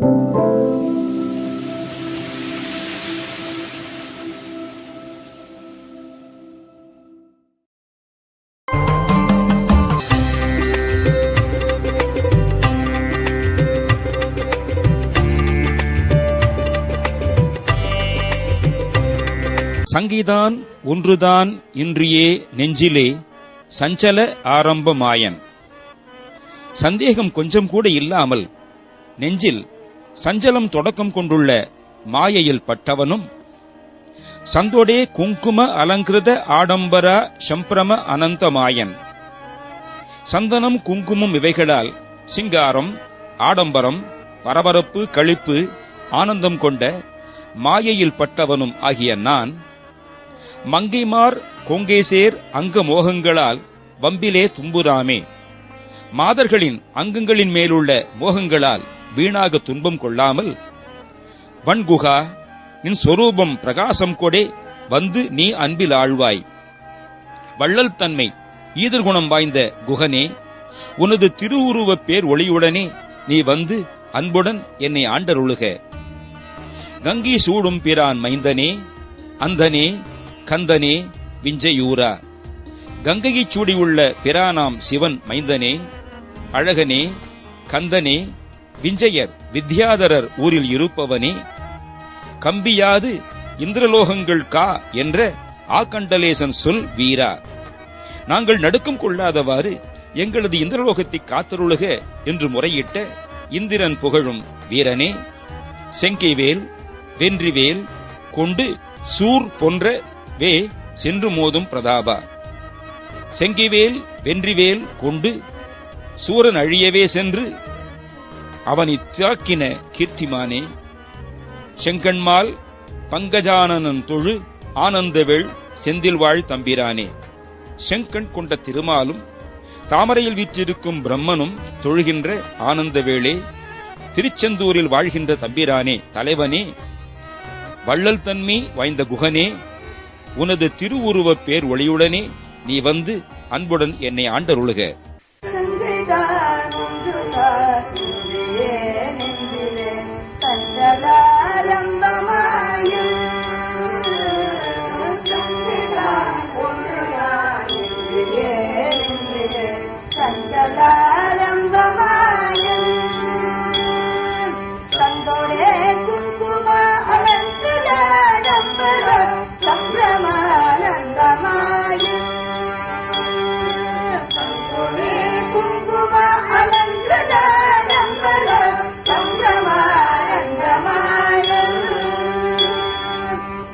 சங்கிதான் ஒன்றுதான் இன்றியே நெஞ்சிலே சஞ்சல ஆரம்பமாயன். சந்தேகம் கொஞ்சம் கூட இல்லாமல் நெஞ்சில் சஞ்சலம் தொடக்கம் கொண்டுள்ள மாயையில் பட்டவனும் சந்தோடே குங்கும அலங்கிருத ஆடம்பரா சம்பிரம அனந்தமாயன். சந்தனம் குங்குமம் இவைகளால் சிங்காரம் ஆடம்பரம் பரபரப்பு களிப்பு ஆனந்தம் கொண்ட மாயையில் பட்டவனும் ஆகிய நான் மங்கைமார் கொங்கேசேர் அங்க மோகங்களால் வம்பிலே தும்புராமே. மாதர்களின் அங்கங்களின் மேலுள்ள மோகங்களால் வீணாக துன்பம் கொள்ளாமல் வன்குகா நின் சொரூபம் பிரகாசம் கொடே வந்து நீ அன்பில் ஆழ்வாய். வள்ளல் தன்மை ஈதர்குணம் வாய்ந்த குகனே, உனது திருவுருவப் பேர் ஒளியுடனே நீ வந்து அன்புடன் என்னை ஆண்டருளுக. கங்கை சூடும் பிரான் மைந்தனே, அந்தனே கந்தனே விஞ்சையூரா. கங்கையைச் சூடியுள்ள பிரானாம் சிவன் மைந்தனே, அழகனே கந்தனே விஞ்சையர் வித்யாதரர் ஊரில் இருப்பவனே, கம்பியாது இந்திரலோகங்கள் கா என்ற ஆகண்டலேசன் சொல் வீரா. நாங்கள் நடுக்கம் கொள்ளாதவாறு எங்களது இந்திரலோகத்தை காத்தருளுக என்று முறையிட்ட இந்திரன் புகழும் வீரனே, செங்கைவேல் வென்றிவேல் கொண்டு சூர் போன்ற வே சென்று மோதும் பிரதாபா. செங்கிவேல் வென்றிவேல் கொண்டு சூரன் அழியவே சென்று அவனை தாக்கின கீர்த்திமானே, செங்கண்மால் பங்கஜானனன் தொழு ஆனந்தவேள் செந்தில்வாழ் தம்பிரானே. செங்கண் கொண்ட திருமாலும் தாமரையில் வீற்றிருக்கும் பிரம்மனும் தொழுகின்ற ஆனந்தவேளே, திருச்செந்தூரில் வாழ்கின்ற தம்பிரானே தலைவனே, வள்ளல் தன்மை வாய்ந்த குகனே, உனது திருவுருவப் பேர் ஒளியுடனே நீ வந்து அன்புடன் என்னை ஆண்டருளுக.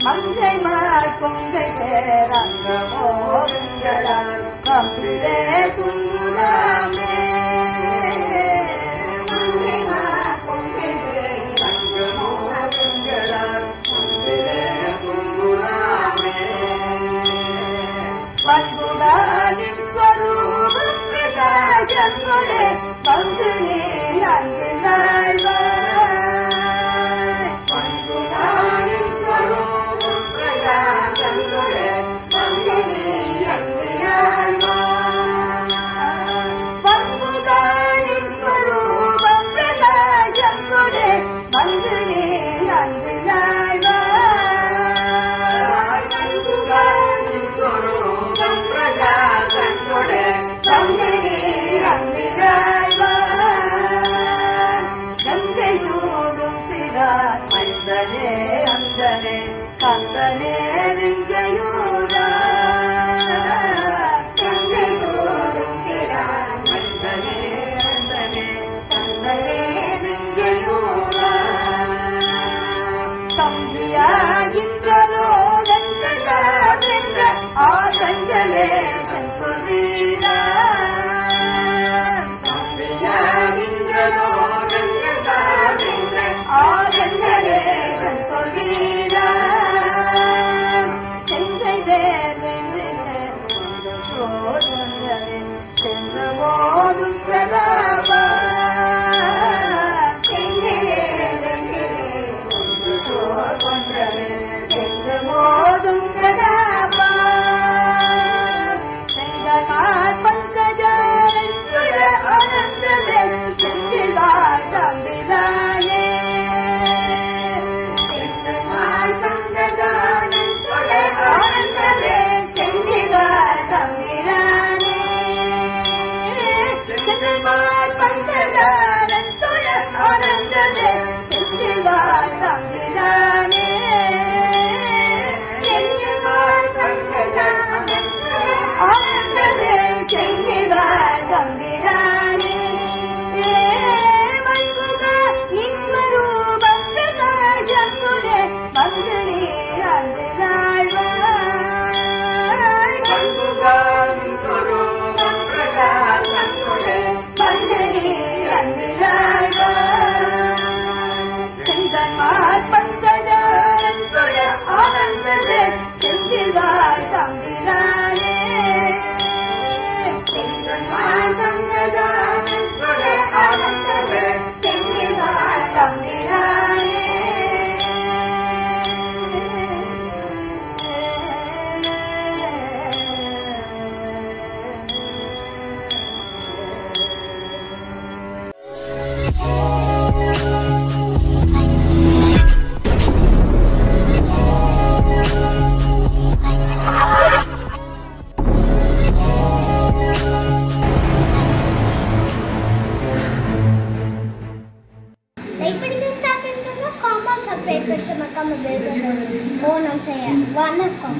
மங்கைமார் கொங்கை சேரங்கமோகங்களால் கம்பிலே துங்குராமே. மங்கைமார் கொங்கை சேரங்கமோகங்களால் கம்பிலே துங்குராமே. வன்குடானின் ஸ்வரூபம் பிரகாசம் கொடே வந்து நீ அங்கு நாள்வாய். கந்தனே விஞ்சையூரா. கங்கை சூடும் பிரான் மைந்தனே, அந்தனே கந்தனே விஞ்சையூரா. கம்பியாகின்ற லோகங்கள் காதென்ற ஆகண்டலேசன் சொல்வீரா. கம்பியாகின்ற லோகங்கள் காதென்ற ஆகண்டலேசன் சொல்வீரா. மறக்காம பெல் பட்டனை ஓனம் செய்ய வணக்கம்.